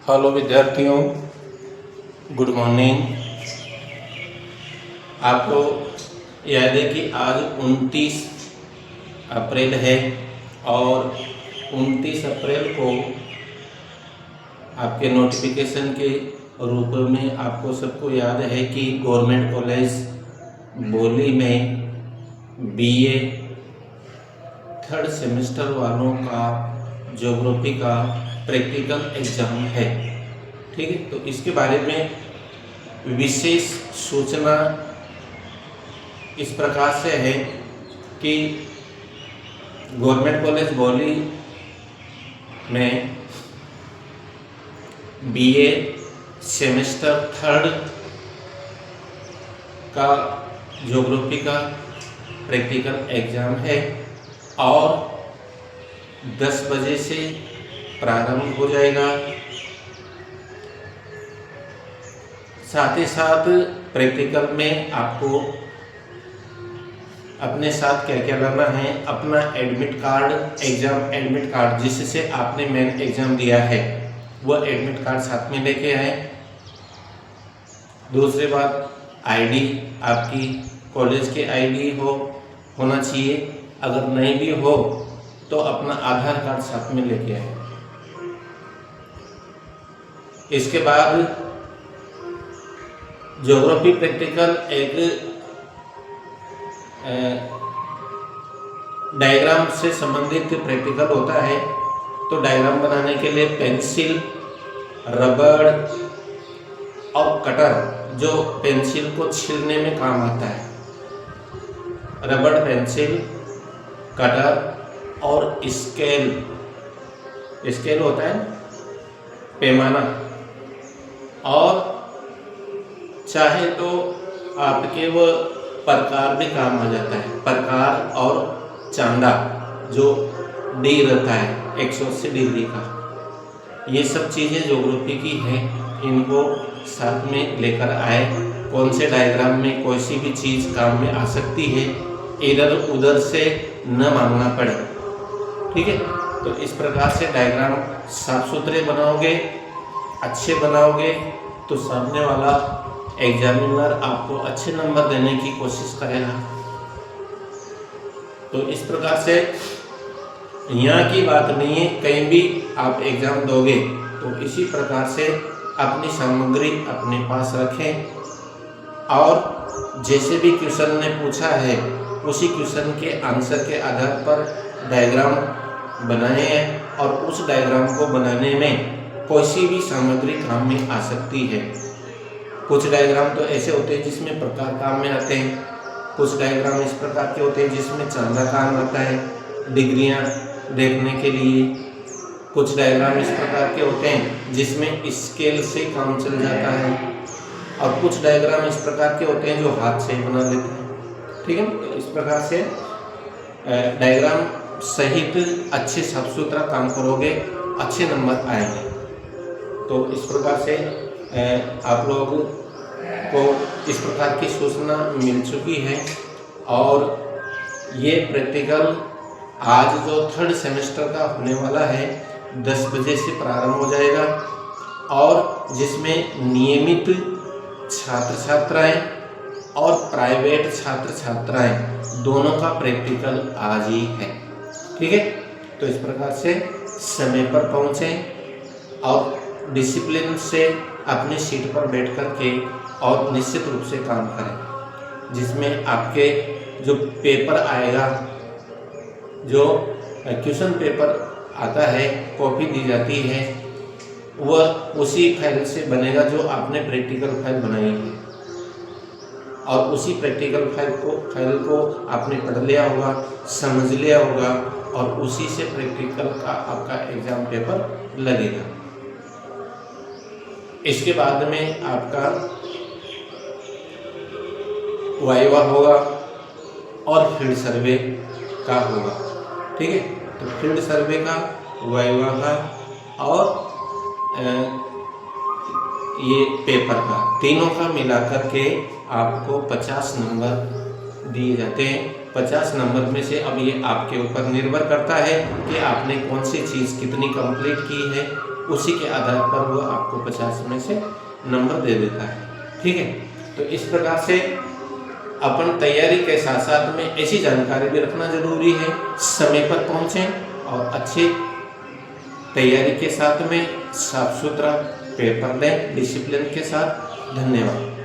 Hello विद्यार्थियों, good morning. आपको याद है कि आज 29 अप्रैल है और 29 अप्रैल को आपके नोटिफिकेशन के रूप में आपको सबको याद है कि गवर्नमेंट कॉलेज बोली में बीए थर्ड सेमेस्टर वालों का ज्योग्राफी का प्रैक्टिकल एग्जाम है। ठीक है, तो इसके बारे में विशेष सूचना इस प्रकार से है कि गवर्नमेंट कॉलेज बौली में बीए सेमेस्टर थर्ड का ज्योग्राफी का प्रैक्टिकल एग्जाम है और 10 बजे से प्रारंभ हो जाएगा। साथ ही साथ प्रैक्टिकल में आपको अपने साथ क्या क्या लाना है, अपना admit card, exam admit card जिससे आपने मेन एग्जाम दिया है वह एडमिट कार्ड साथ में लेके आए। दूसरी बात, आईडी, आपकी कॉलेज के आईडी होना चाहिए। अगर नहीं भी हो तो अपना आधार कार्ड साथ में लेके आए। इसके बाद ज्योग्राफी प्रैक्टिकल एक डायग्राम से संबंधित प्रैक्टिकल होता है। तो डायग्राम बनाने के लिए पेंसिल, रबड़ और कटर, जो पेंसिल को छीलने में काम आता है, रबड़, पेंसिल, कटर और स्केल होता है पैमाना। और चाहे तो आपके वो प्रकार भी काम आ जाता है, प्रकार और चांदा जो डी रहता है 180 डिग्री का। ये सब चीज़ें ज्योग्राफी की हैं, इनको साथ में लेकर आए। कौन से डायग्राम में कोई सी भी चीज़ काम में आ सकती है, इधर उधर से न मांगना पड़े। ठीक है, तो इस प्रकार से डायग्राम साफ सुथरे बनाओगे, अच्छे बनाओगे तो सामने वाला एग्जामिनर आपको अच्छे नंबर देने की कोशिश करेगा। तो इस प्रकार से यहाँ की बात नहीं है, कहीं भी आप एग्जाम दोगे तो इसी प्रकार से अपनी सामग्री अपने पास रखें और जैसे भी क्वेश्चन ने पूछा है उसी क्वेश्चन के आंसर के आधार पर डायग्राम बनाए हैं और उस डायग्राम को बनाने में कोई सी भी सामग्री काम में आ सकती है। कुछ डायग्राम तो ऐसे होते हैं जिसमें प्रकार काम में आते हैं, कुछ डायग्राम इस प्रकार के होते हैं जिसमें चांदा काम आता है डिग्रियां देखने के लिए, कुछ डायग्राम इस प्रकार के होते हैं जिसमें स्केल से काम चल जाता है और कुछ डायग्राम इस प्रकार के होते हैं जो हाथ से बना लेते हैं। ठीक है, तो इस प्रकार से डायग्राम सहित अच्छे साफ सुथरा काम करोगे, अच्छे नंबर आएंगे। तो इस प्रकार से आप लोग को इस प्रकार की सूचना मिल चुकी है और ये प्रैक्टिकल आज जो थर्ड सेमेस्टर का होने वाला है 10 बजे से प्रारंभ हो जाएगा और जिसमें नियमित छात्र छात्राएं और प्राइवेट छात्र छात्राएं दोनों का प्रैक्टिकल आज ही है। ठीक है, तो इस प्रकार से समय पर पहुँचें और डिसिप्लिन से अपनी सीट पर बैठ कर के और निश्चित रूप से काम करें, जिसमें आपके जो पेपर आएगा, जो क्वेश्चन पेपर आता है, कॉपी दी जाती है, वह उसी फाइल से बनेगा जो आपने प्रैक्टिकल फाइल बनाई है और उसी प्रैक्टिकल फाइल को आपने पढ़ लिया होगा, समझ लिया होगा और उसी से प्रैक्टिकल का आपका एग्जाम पेपर लगेगा। इसके बाद में आपका वाइवा होगा और फील्ड सर्वे का होगा। ठीक है, तो फील्ड सर्वे का, वाइवा का और ये पेपर का, तीनों का मिलाकर के आपको 50 नंबर दिए जाते हैं। 50 नंबर में से अब ये आपके ऊपर निर्भर करता है कि आपने कौन सी चीज़ कितनी कंप्लीट की है उसी के आधार पर वो आपको 50 में से नंबर दे देता है। ठीक है, तो इस प्रकार से अपन तैयारी के साथ साथ में ऐसी जानकारी भी रखना जरूरी है, समय पर पहुँचें और अच्छे तैयारी के साथ में साफ सुथरा पेपर दें डिसिप्लिन के साथ। धन्यवाद।